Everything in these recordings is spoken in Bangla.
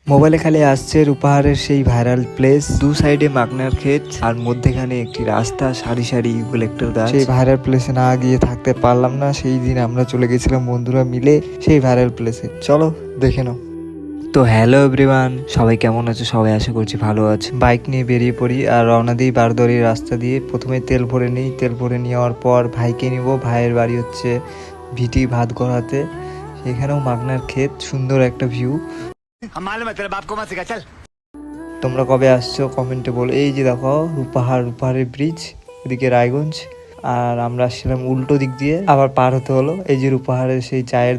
মোবাইলে খালি আসছে রূপাহারের সেই ভাইরাল প্লেস, দু সাইডে মাগনার ক্ষেত আর মধ্যেখানে একটি রাস্তা, সারি সারি ইউক্যালিপ্টাস গাছ। সেই ভাইরাল প্লেসে না গিয়ে থাকতে পারলাম না। সেই দিন আমরা চলে গেছিলাম বন্ধুরা মিলে সেই ভাইরাল প্লেসে। চলো দেখে নাও। তো হ্যালো এভরিওয়ান, সবাই কেমন আছো? সবাই আশা করছি ভালো আছে। বাইক নিয়ে বেরিয়ে পড়ি আর রওনা দিই বারদড়ির রাস্তা দিয়ে। প্রথমে তেল ভরে নিই, তেল ভরে নেওয়ার পর ভাইকে নিব। ভাইয়ের বাড়ি হচ্ছে ভিটি ভাত গড়াতে। সেখানেও মাগনার ক্ষেত, সুন্দর একটা ভিউ। তোমরা কবে আসছো কমেন্টে বলো। এই যে দেখো রূপাহারের ব্রিজ, এদিকে রায়গঞ্জ। আর আমরা আসছিলাম উল্টো দিক দিয়ে, আবার পার হতে হলো। এই যে রূপাহারের সেই চায়ের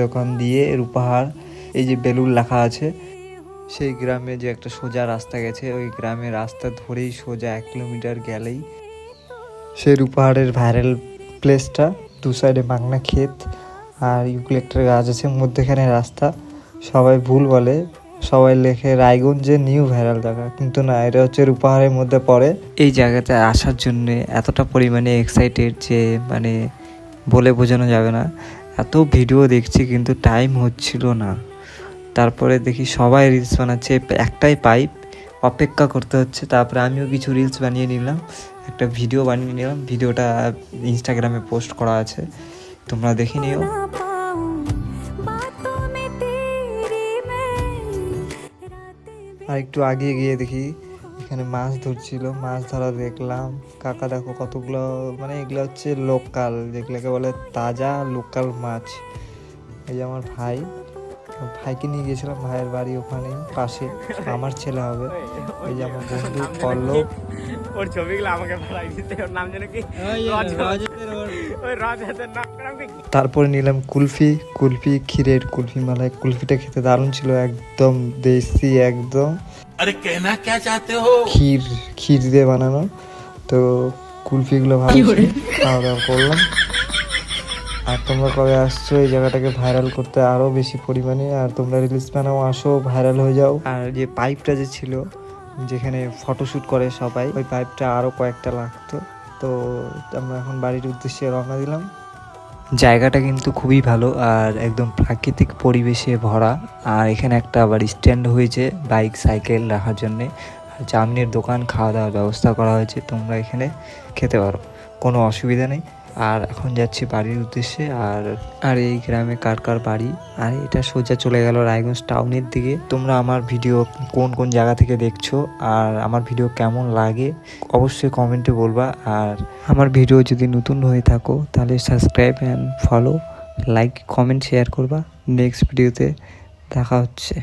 দোকান দিয়ে রূপাহার, এই যে বেলুন লেখা আছে। সেই গ্রামে যে একটা সোজা রাস্তা গেছে, ওই গ্রামের রাস্তা ধরেই সোজা 1 কিলোমিটার গেলেই সেই রূপাহারের ভাইরাল প্লেসটা। দু সাইডে মাগনা ক্ষেত আর ইউক্যালিপ্টাস গাছ আছে, মধ্যেখানে রাস্তা। সবাই ভুল বলে, সবাই লেখে রায়গঞ্জের নিউ ভাইরাল জায়গা, কিন্তু না, এটা হচ্ছে রূপাহারের মধ্যে পড়ে। এই জায়গাতে আসার জন্য এতটা পরিমাণে এক্সাইটেড যে মানে বলে বোঝানো যাবে না। এত ভিডিও দেখছি কিন্তু টাইম হচ্ছিল না। তারপরে দেখি সবাই রিলস বানাচ্ছে, একটাই পাইপ, অপেক্ষা করতে হচ্ছে। তারপরে আমিও কিছু রিলস বানিয়ে নিলাম, একটা ভিডিও বানিয়ে নিলাম। ভিডিওটা ইনস্টাগ্রামে পোস্ট করা আছে, তোমরা দেখে নিও। আর একটু আগে গিয়ে দেখি এখানে মাছ ধরছিল, মাছ ধরা দেখলাম। কাকা দেখো কতগুলো, মানে এগুলো হচ্ছে লোকাল, যেগুলোকে বলে তাজা লোকাল মাছ। এই যে আমার ভাইকে নিয়ে গেছিলাম, ভাইয়ের বাড়ি ওখানেই পাশে, আমার ছেলে হবে। এই যে আমার বন্ধু পল্লব, ওর ছবিগুলো আমাকে পাঠাই দিতে। ওর নাম যেন কি? তারপরে নিলাম কুলফি, ক্ষীরের কুলফি মালাই। কুলফিটা খেতে দারুণ ছিল, একদম দেশি, একদম ক্ষীর দিয়ে বানানো। তো কুলফিগুলো ভালো খাওয়া দাওয়া করলাম। আর তোমরা কবে আসছো এই জায়গাটাকে ভাইরাল করতে আরো বেশি পরিমাণে? আর তোমরা রিলস বানাও, আসো, ভাইরাল হয়ে যাও। আর যে পাইপটা যে ছিল, যেখানে ফটোশুট করে সবাই, ওই পাইপটা আরো কয়েকটা লাগতো। তো আমরা এখন বাড়ির উদ্দেশ্যে রওনা দিলাম। জায়গাটা কিন্তু খুবই ভালো আর একদম প্রাকৃতিক পরিবেশে ভরা। আর এখানে একটা আবার স্ট্যান্ড হয়েছে বাইক সাইকেল রাখার জন্যে। আর চাউমিনের দোকান, খাওয়া দাওয়ার ব্যবস্থা করা হয়েছে, তোমরা এখানে খেতে পারো, কোনো অসুবিধা নেই। আর এখন যাচ্ছি বাড়ির উদ্দেশ্যে। আর এই গ্রামে কার কার বাড়ি? আর এটা সোজা চলে গেল রায়গঞ্জ টাউনের দিকে। তোমরা আমার ভিডিও কোন কোন জায়গা থেকে দেখছো আর আমার ভিডিও কেমন লাগে অবশ্যই কমেন্টে বলবা। আর আমার ভিডিও যদি নতুন হয়ে থাকো তাহলে subscribe and follow, like, comment, share করবা। নেক্সট ভিডিওতে দেখা হচ্ছে।